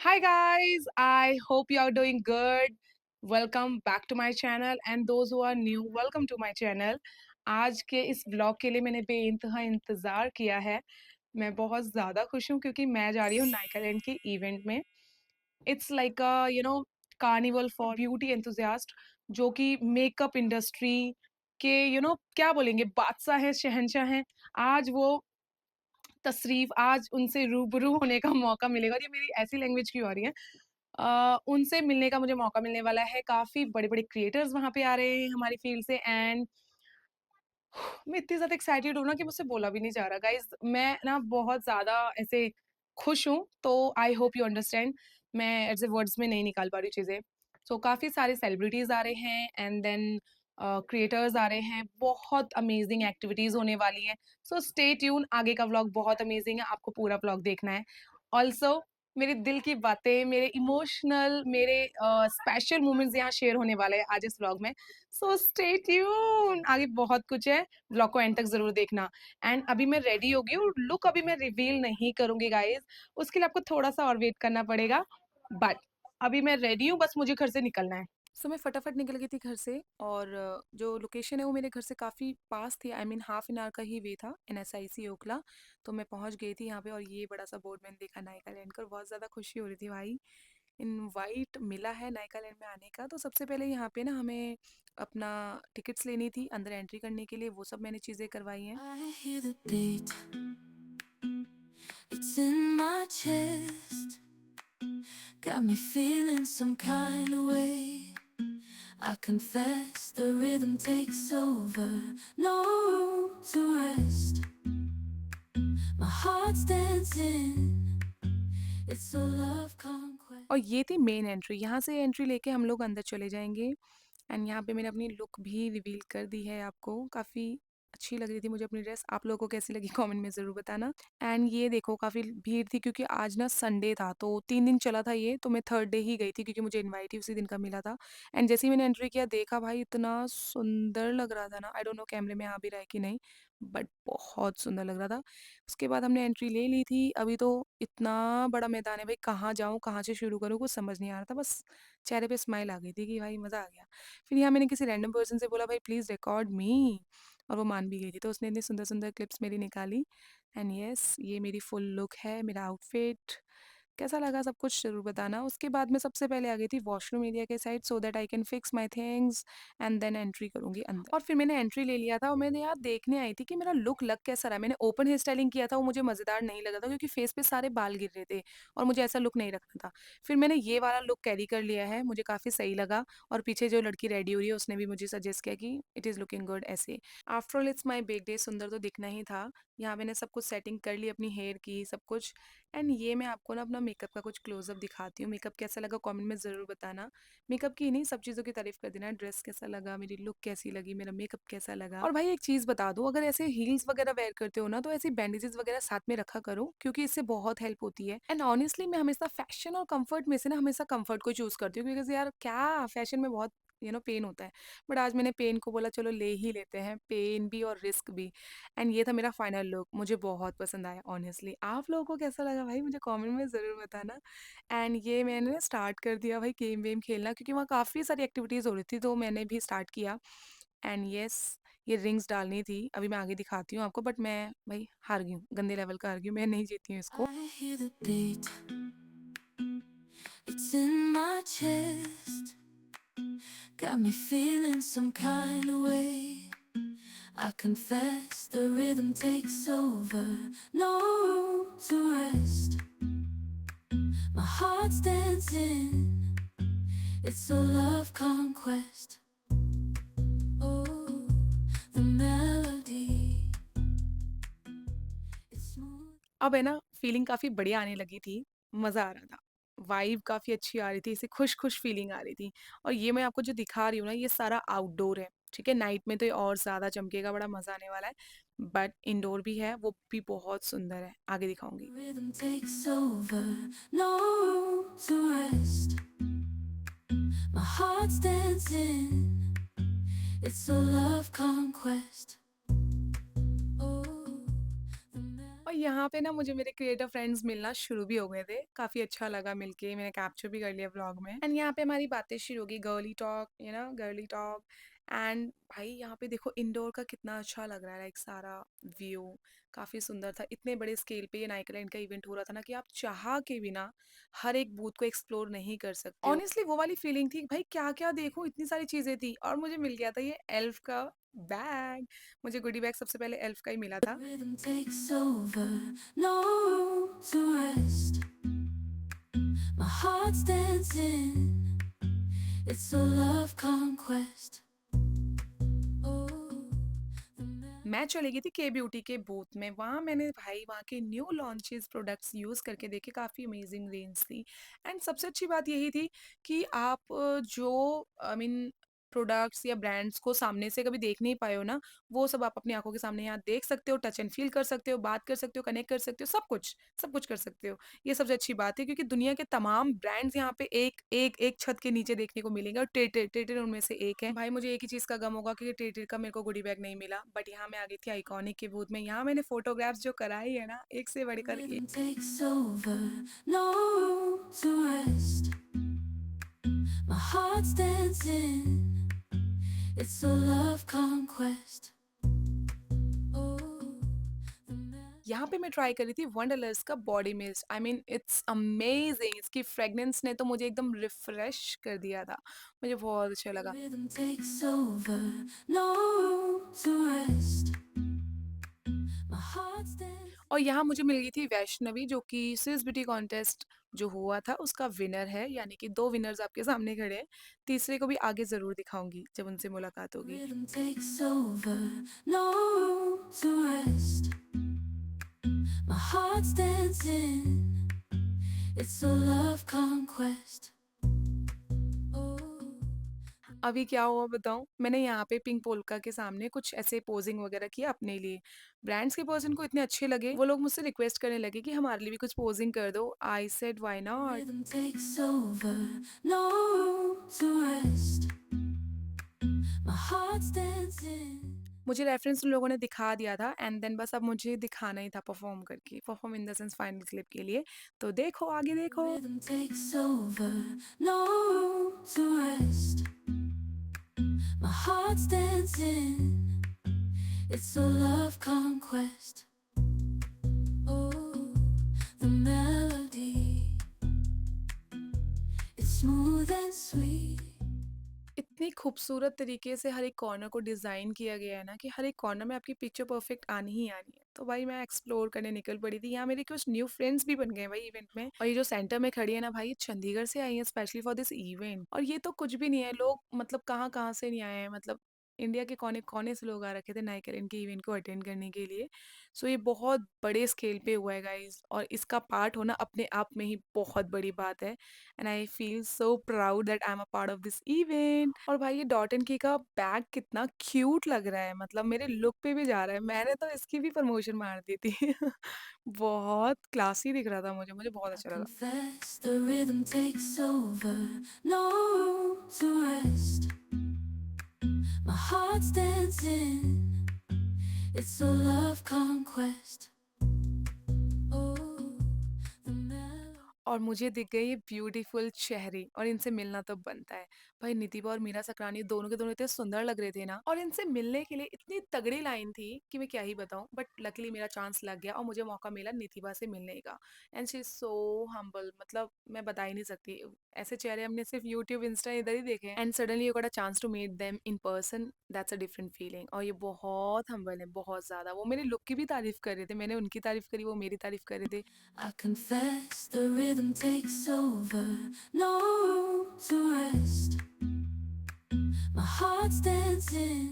Hi guys, I hope you are doing good. Welcome back to my channel and those who are new, welcome to my channel. आज के इस vlog के लिए मैंने बेइंतहा इंतज़ार किया है। मैं बहुत ज़्यादा खुश हूँ क्योंकि मैं जा रही हूँ नाइकालैंड के इवेंट में। It's like a carnival for beauty enthusiast जो कि मेकअप इंडस्ट्री के क्या बोलेंगे बादशाह हैं, शहंशाह हैं। आज वो आज उनसे रूबरू होने का मौका मिलेगा और ये मेरी ऐसी लैंग्वेज क्यों आ रही है। उनसे मिलने का मुझे मौका मिलने वाला है। काफ़ी बड़े-बड़े क्रिएटर्स वहाँ पे आ रहे हैं हमारी फ़ील्ड से एंड मैं इतनी ज़्यादा एक्साइटेड हूँ ना कि मुझसे बोला भी नहीं जा रहा गाइज़। मैं ना बहुत ज़्यादा ऐसे खुश हूँ, तो आई होप यू अंडरस्टैंड। मैं ऐसे वर्ड्स में नहीं निकाल पा रही चीज़ें। सो काफ़ी सारे सेलिब्रिटीज़ आ रहे हैं एंड देन क्रिएटर्स आ रहे हैं। बहुत अमेज़िंग एक्टिविटीज़ होने वाली हैं। सो स्टे ट्यून, आगे का व्लॉग बहुत अमेज़िंग है, आपको पूरा व्लॉग देखना है। ऑल्सो मेरे दिल की बातें, मेरे इमोशनल, मेरे स्पेशल मोमेंट्स यहाँ शेयर होने वाले हैं आज इस व्लॉग में। सो स्टे ट्यून, आगे बहुत कुछ है। व्लॉग को एंड तक ज़रूर देखना। एंड अभी मैं रेडी हो गई हूँ, लुक अभी मैं रिवील नहीं करूँगी गाइज़, उसके लिए आपको थोड़ा-सा और वेट करना पड़ेगा। बट अभी मैं रेडी हूँ, बस मुझे घर से निकलना है। सो मैं फटाफट निकल गई थी घर से और जो लोकेशन है वो मेरे घर से काफ़ी पास थी। I mean half an hour का ही वे था, एनएसआईसी ओखला। तो मैं पहुंच गई थी यहाँ पे और ये बड़ा सा बोर्ड मैंने देखा नायकालैंड का और बहुत ज़्यादा खुशी हो रही थी भाई। इनवाइट मिला है नायकालैंड में आने का। तो सबसे पहले यहाँ पे ना हमें अपना टिकट्स लेनी थी अंदर एंट्री करने के लिए, वो सब मैंने चीज़ें करवाई हैं। I hear the beat, it's in my chest. Got me feeling some kind of way. I confess the rhythm takes over. No room to rest. My heart's dancing. It's a love conquest. और ये थी main entry, यहाँ से entry लेके हम लोग अंदर चले जाएंगे। एंड यहाँ पे मैंने अपनी लुक भी रिवील कर दी है आपको। काफ़ी अच्छी लग रही थी मुझे अपनी ड्रेस। आप लोगों को कैसी लगी कमेंट में ज़रूर बताना। एंड ये देखो काफ़ी भीड़ थी क्योंकि आज ना संडे था, तो 3 दिन चला था ये, तो मैं थर्ड डे ही गई थी क्योंकि मुझे इनवाइट ही उसी दिन का मिला था। एंड जैसे ही मैंने एंट्री किया देखा भाई इतना सुंदर लग रहा था ना, आई डोंट नो कैमरे में आ भी रहा है कि नहीं, बट बहुत सुंदर लग रहा था। उसके बाद हमने एंट्री ले ली थी। अभी तो इतना बड़ा मैदान है भाई, कहाँ जाऊँ, कहाँ से शुरू करूँ, कुछ समझ नहीं आ रहा था। बस चेहरे पे स्माइल आ गई थी कि भाई मज़ा आ गया। फिर यहाँ मैंने किसी रैंडम पर्सन से बोला भाई प्लीज़ रिकॉर्ड मी, और वो मान भी गई थी। तो उसने इतनी सुंदर-सुंदर क्लिप्स मेरी निकाली। एंड यस, ये मेरी फुल लुक है, मेरा आउटफिट। कैसा लगा सब कुछ ज़रूर बताना। उसके बाद मैं सबसे पहले आ गई थी वॉशरूम एरिया के side so that I can fix my things and then entry करूँगी अंदर। और फिर मैंने एंट्री ले लिया था और मैंने यार देखने आई थी कि मेरा लुक लग कैसा रहा है। मैंने ओपन हेयर स्टाइलिंग किया था, वो मुझे मज़ेदार नहीं लगा था क्योंकि फेस पे सारे बाल गिर रहे थे और मुझे ऐसा लुक नहीं रखना था। फिर मैंने ये वाला लुक कैरी कर लिया है, मुझे काफ़ी सही लगा। और पीछे जो लड़की रेडी हो रही है उसने भी मुझे सजेस्ट किया कि इट इज़ लुकिंग गुड ऐसे। After all it's my big day, सुंदर तो दिखना ही था। यहाँ मैंने सब कुछ सेटिंग कर ली, अपनी हेयर की सब कुछ। एंड ये मैं आपको ना अपना मेकअप का कुछ क्लोज़अप दिखाती हूँ। मेकअप कैसा लगा कमेंट में ज़रूर बताना। मेकअप की नहीं, सब चीज़ों की तारीफ़ कर देना। ड्रेस कैसा लगा, मेरी लुक कैसी लगी, मेरा मेकअप कैसा लगा। और भाई एक चीज़ बता दूँ, अगर ऐसे हील्स वगैरह वेयर करते हो ना तो ऐसी बैंडेजेस वगैरह साथ में रखा करो क्योंकि इससे बहुत हेल्प होती है। एंड ऑनेस्टली मैं हमेशा फैशन और कम्फर्ट में से ना हमेशा कम्फर्ट को चूज़ करती हूँ क्योंकि यार क्या फैशन में बहुत पेन होता है। बट आज मैंने पेन को बोला चलो ले ही लेते हैं, पेन भी और रिस्क भी। एंड ये था मेरा फाइनल लुक, मुझे बहुत पसंद आया ऑनेस्टली। आप लोगों को कैसा लगा भाई मुझे कमेंट में ज़रूर बताना। एंड ये मैंने स्टार्ट कर दिया भाई गेम वेम खेलना क्योंकि वहाँ काफ़ी सारी एक्टिविटीज़ हो रही थी तो मैंने भी स्टार्ट किया। एंड यस, ये रिंग्स डालनी थी, अभी मैं आगे दिखाती हूँ आपको, बट मैं भाई हार गई हूँ, गंदे लेवल का हार गई हूँ, मैं नहीं जीती हूँ इसको। I hear the beat, it's in my chest. Got me feeling some kind of way. I confess the rhythm takes over. No room to rest. My heart's dancing. It's a love conquest. Oh, the melody. It's smooth. अब है ना feeling काफ़ी बढ़िया आने लगी थी, मज़ा आ रहा था। वाइब काफ़ी अच्छी आ रही थी, ऐसे खुश-खुश फीलिंग आ रही थी। और ये मैं आपको जो दिखा रही हूँ ना, ये सारा आउटडोर है, ठीक है? नाइट में तो ये और ज़्यादा चमकेगा, बड़ा मज़ा आने वाला है। बट इंडोर भी है, वो भी बहुत सुंदर है, आगे The दिखाऊँगी। rhythm takes over. No room to rest. My heart's dancing. It's a love conquest. Oh, the और यहाँ पे ना मुझे मेरे क्रिएटर फ्रेंड्स मिलना शुरू भी हो गए थे। काफ़ी अच्छा लगा मिलके, मैंने कैप्चर भी कर लिया व्लॉग में एंड यहाँ पे हमारी बातें शुरू हो गई, girly talk, girly talk and भाई यहाँ पे देखो इंडोर का कितना अच्छा लग रहा है, लाइक सारा व्यू काफ़ी सुंदर था। इतने बड़े स्केल पे ये नाइकालैंड का इवेंट हो रहा था ना कि आप चाह के बिना हर एक बूथ को एक्सप्लोर नहीं कर सकते हो। ऑनेस्टली वो वाली फीलिंग थी भाई क्या-क्या देखूँ, इतनी सारी चीज़ें थी और मुझे मिल गया था ये एल्फ का बैग। मुझे गुडी बैग सबसे पहले एल्फ का ही मिला था। Rhythm takes over, no room to rest. My heart's dancing, it's a love conquest. Oh, the मैं चली गई थी के ब्यूटी के बूथ में, वहाँ मैंने भाई वहाँ के न्यू लॉन्चेस प्रोडक्ट्स यूज़ करके देखे, काफ़ी अमेजिंग रेंज थी एंड सबसे अच्छी बात यही थी कि आप जो आई मीन प्रोडक्ट्स या ब्रांड्स को सामने से कभी देख नहीं पाए हो ना, वो सब आप अपनी आँखों के सामने यहाँ देख सकते हो, टच एंड फ़ील कर सकते हो, बात कर सकते हो, कनेक्ट कर सकते हो, सब कुछ कर सकते हो। ये सबसे अच्छी बात है क्योंकि दुनिया के तमाम ब्रांड्स यहाँ पे एक छत के नीचे देखने को मिलेंगे और टेटर उनमें से एक है। भाई मुझे एक ही चीज़ का गम होगा कि टेटर का मेरे को गुडी बैग नहीं मिला, बट यहाँ मैं आ गई थी आइकॉनिक के बूथ में। यहाँ मैंने फोटोग्राफ्स जो कराई है ना, एक से बढ़कर एक। rhythm takes over, no room to rest. My heart's dancing, it's a love conquest. Oh, the यहाँ पे मैं ट्राई करी थी वंडरलस्ट का body mist. I mean it's amazing, इसकी फ्रेग्रेंस ने तो मुझे एकदम रिफ्रेश कर दिया था। मुझे बहुत अच्छा लगा। rhythm takes over, no room to rest. My heart's dancing. और यहाँ मुझे मिल गई थी वैष्णवी जो कि स्विस ब्यूटी कॉन्टेस्ट जो हुआ था उसका विनर है, यानी कि 2 विनर्स आपके सामने खड़े हैं। तीसरे को भी आगे ज़रूर दिखाऊँगी जब उनसे मुलाकात होगी। Rhythm takes over, no room to rest. My heart's dancing, it's a love conquest. Oh, अभी क्या हुआ बताऊँ? मैंने यहाँ पे पिंक पोल्का के सामने कुछ ऐसे पोज़िंग वगैरह किया अपने लिए। ब्रांड्स के पर्सन को इतने अच्छे लगे, वो लोग मुझसे रिक्वेस्ट करने लगे कि हमारे लिए भी कुछ पोज़िंग कर दो। I said why not? rhythm takes over, no room to rest. My heart's dancing. मुझे रेफरेंस उन लोगों ने दिखा दिया था एंड देन बस अब मुझे दिखाना ही था परफ़ॉर्म करके, perform in the sense final clip के लिए। तो देखो, आगे देखो। Rhythm takes over, no room to rest. My heart's dancing, it's a love conquest. Oh, the melody, it's smooth and sweet. इतनी खूबसूरत तरीके से हर एक कॉर्नर को डिज़ाइन किया गया है ना कि हर एक कॉर्नर में आपकी पिक्चर परफेक्ट आनी ही आनी है। तो भाई मैं एक्सप्लोर करने निकल पड़ी थी। यहाँ मेरे कुछ न्यू फ्रेंड्स भी बन गए भाई इवेंट में। और ये जो सेंटर में खड़ी है ना भाई, ये चंडीगढ़ से आई है स्पेशली फॉर दिस इवेंट। और ये तो कुछ भी नहीं है, लोग मतलब कहाँ-कहाँ से नहीं आए हैं, मतलब इंडिया के कोने-कोने से लोग आ रखे थे नाइकेरेन के इवेंट को अटेंड करने के लिए। सो ये बहुत बड़े स्केल पे हुआ है गाइज़, और इसका पार्ट होना अपने आप में ही बहुत बड़ी बात है। And I feel so proud that I am a part of this event. और भाई ये डॉट एंड की का बैग कितना क्यूट लग रहा है, मतलब मेरे लुक पे भी जा रहा है। मैंने तो इसकी भी प्रमोशन मार दी थी। बहुत क्लासी दिख रहा था मुझे बहुत I अच्छा लगा। confess the rhythm takes over, no room to rest. My heart's dancing, it's a love conquest. Oh, the melody. और मुझे दिख गए ये ब्यूटीफुल चेहरे और इनसे मिलना तो बनता है। भाई नितिबा और मीरा सकरानी दोनों के दोनों इतने सुंदर लग रहे थे ना, और इनसे मिलने के लिए इतनी तगड़ी लाइन थी कि मैं क्या ही बताऊँ, बट लकीली मेरा चांस लग गया और मुझे मौका मिला नितिबा से मिलने का। And she is so humble, मतलब मैं बता ही नहीं सकती। ऐसे चेहरे हमने सिर्फ यूट्यूब, इंस्टा इधर ही देखे हैं and suddenly you got a chance to meet them in person, that's a different feeling. और ये बहुत हम्बल है, बहुत ज़्यादा। वो मेरे लुक की भी तारीफ़ कर रहे थे, मैंने उनकी तारीफ़ करी, वो मेरी तारीफ़ कर रहे थे। I confess the rhythm takes over, no room to rest. My heart's dancing.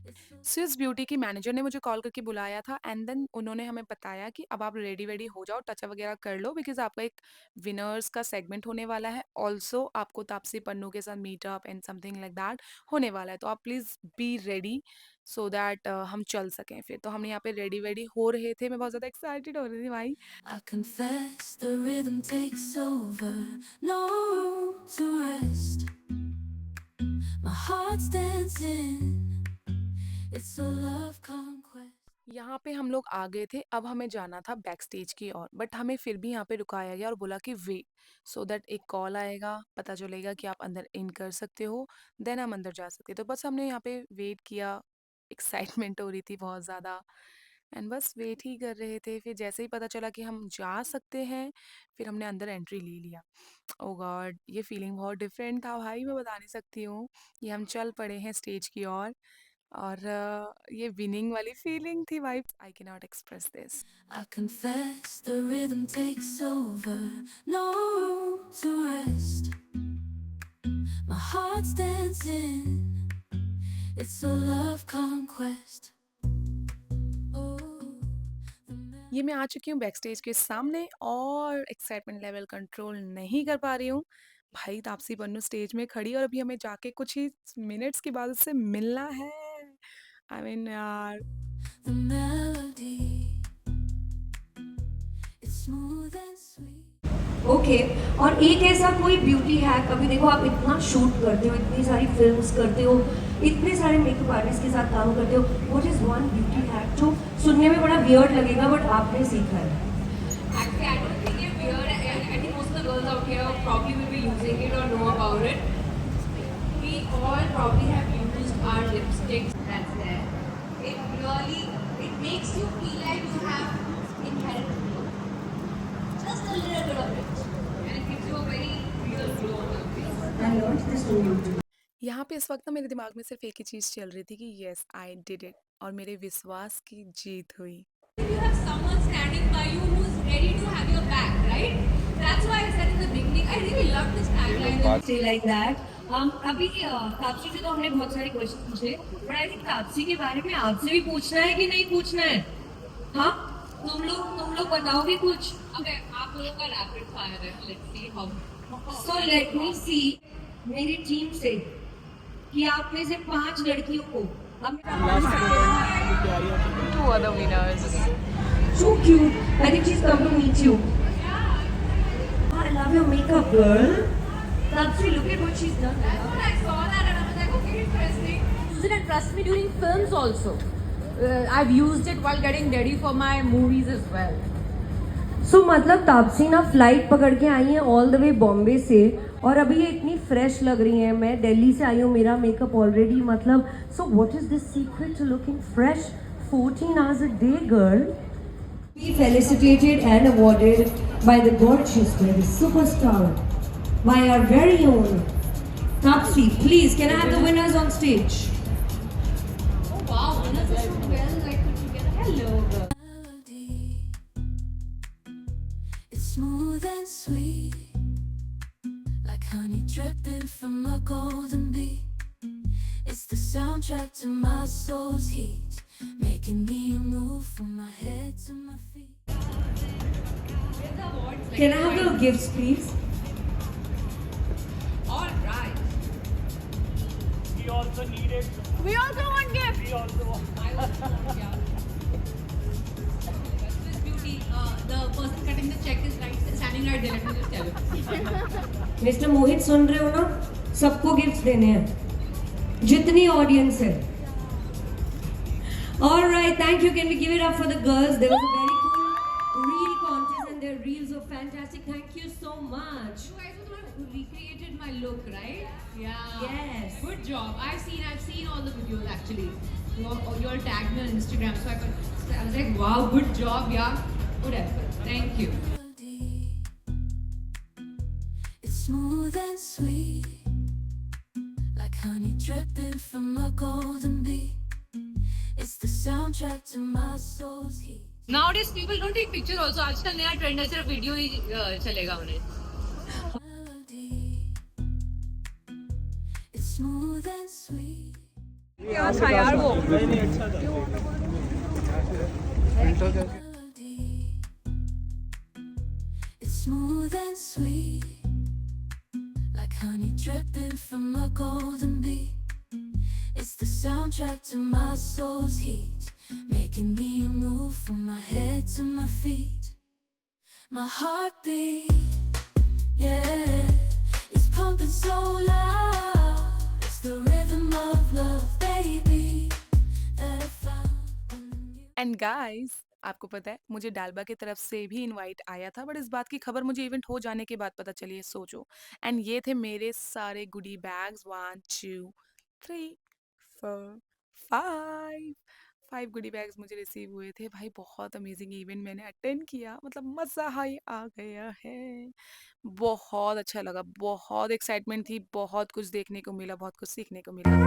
It's a Swiss beauty की मैनेजर ने मुझे कॉल करके बुलाया था एंड देन उन्होंने हमें बताया कि अब आप रेडी-वेडी हो जाओ, टचअप वगैरह कर लो बिकॉज़ आपका एक विनर्स का सेगमेंट होने वाला है। ऑल्सो आपको तापसी पन्नू के साथ meetup and something like that होने वाला है। तो आप please be ready so that हम चल सकें फिर। तो हम यहाँ पे रेडी-वेडी हो रहे थे। मैं बहुत ज़्यादा एक्साइटेड हो रही थी भाई। I confess the rhythm takes over, no room to rest. My heart's dancing, it's a love conquest. यहाँ पे हम लोग आ गए थे, अब हमें जाना था बैक स्टेज की ओर, बट हमें फिर भी यहाँ पे रुकाया गया और बोला कि वेट, सो दैट एक कॉल आएगा, पता चलेगा कि आप अंदर इन कर सकते हो, देन हम अंदर जा सकते हैं। तो बस हमने यहाँ पे वेट किया, एक्साइटमेंट हो रही थी बहुत ज़्यादा एंड बस वेट ही कर रहे थे। फिर जैसे ही पता चला कि हम जा सकते हैं, फिर हमने अंदर एंट्री ले लिया। ओह गॉड! ये फीलिंग बहुत डिफरेंट था भाई, मैं बता नहीं सकती हूँ। ये हम चल पड़े हैं स्टेज की ओर और ये विनिंग वाली फीलिंग थी भाई, I can not express this. I confess the rhythm takes over, no room to rest. My heart's dancing, it's a love conquest. Oh, the ये मैं आ चुकी हूँ बैक स्टेज के सामने और एक्साइटमेंट लेवल कंट्रोल नहीं कर पा रही हूँ। भाई तापसी पन्नू स्टेज में खड़ी और अभी हमें जाके कुछ ही मिनट्स के बाद उससे मिलना है। आई मीन यार the melody, it's smooth and sweet. Okay और एक ऐसा कोई ब्यूटी हैक, अभी देखो आप इतना शूट करते हो, इतनी सारी फिल्म्स करते हो, इतने सारे मेकअप आर्टिस्ट के साथ काम करते हो, what is one beauty hack जो सुनने में बड़ा वियर्ड लगेगा बट आपने सीखा है? Actually, I don't think it's weird. I think most of the girls out here probably will be using it or know about it. We all probably have used our lipsticks that's there. It really, it makes you feel like you have inherent glow. Just a little bit of it. And it gives you a very real glow on your face. I learn this from YouTube. यहाँ पे इस वक्त ना मेरे दिमाग में सिर्फ एक ही चीज़ चल रही थी कि यस आई डिड इट और मेरे विश्वास की जीत हुई। If you have someone standing by you who's ready to have your back, right? That's why I said in the beginning, I really love this tagline. Say like that. अभी तापसी से तो हमने बहुत सारे क्वेश्चन पूछे, बट आई थिंक तापसी के बारे में आपसे भी पूछना है कि नहीं पूछना है? हाँ, तुम लोग बताओगे कुछ? Okay, आप लोगों का rapid fire है. Let's see how. So let me see मेरी टीम से कि आप में से 5 लड़कियों को अब Two other winners. so cute. I think she's come to meet you. I love your makeup, girl. Tapsi, look at what she's done. That's what I saw that and I was like, okay, interesting. Use it and trust me during films also. I've used it while getting ready for my movies as well. So मतलब तापसी ना flight पकड़ के आई हैं all the way Bombay से और अभी ये इतनी फ्रेश लग रही हैं। मैं दिल्ली से आई हूँ, मेरा मेकअप ऑलरेडी मतलब so what is this secret to looking fresh 14 hours a day, girl? Be felicitated and awarded by the gorgeous, by the superstar, by our very own Tapsi. Please, can I have the winners on stage? Oh wow, winners are so well like put together. Hello. Melody, it's smooth and sweet, like honey dripping from a golden bee. It's the soundtrack to my soul's heat, making me move from my head to my feet. Can I have the gifts, please? All right. We also needed. We also want gifts. We also want. I also want, yeah. This beauty, the person cutting the check is right, standing right there. Let me just tell you. Mister Mohit सुन रहे हो ना? सबको gifts देने हैं, जितनी audience है। All right, thank you. Can we give it up for the girls? There was a very cool reel contest and their reels were fantastic. Thank you so much. You guys were the one who recreated my look, right? Yeah. Yes. Good job. I've seen all the videos actually. You all tagged me on Instagram, so I was like, wow, good job, yeah. Good effort. Thank you. Melody, it's smooth and sweet, like honey dripping from a golden bee. It's the soundtrack to my soul's heat. Nowadays people don't take picture also. आजकल नया trend है, सिर्फ video ही चलेगा उन्हें. Melody, it's smooth and sweet. क्या था यार वो? Melody, it's smooth and sweet, like honey dripping from a golden bee. It's the soundtrack to my soul's heat, making me move from my head to my feet. My heartbeat, yeah, it's pumping so loud. It's the rhythm of love, baby, that I found. And and guys आपको पता है मुझे डालबा की तरफ से भी invite आया था बट इस बात की खबर मुझे इवेंट हो जाने के बाद पता चली है सोचो। एंड ये थे मेरे सारे गुडी बैग्स 1 2 3 4 5 5 गुडी बैग्स मुझे रिसीव हुए थे भाई। बहुत अमेजिंग इवेंट मैंने अटेंड किया, मतलब मज़ा ही आ गया है। बहुत अच्छा लगा, बहुत एक्साइटमेंट थी, बहुत कुछ देखने को मिला, बहुत कुछ सीखने को मिला।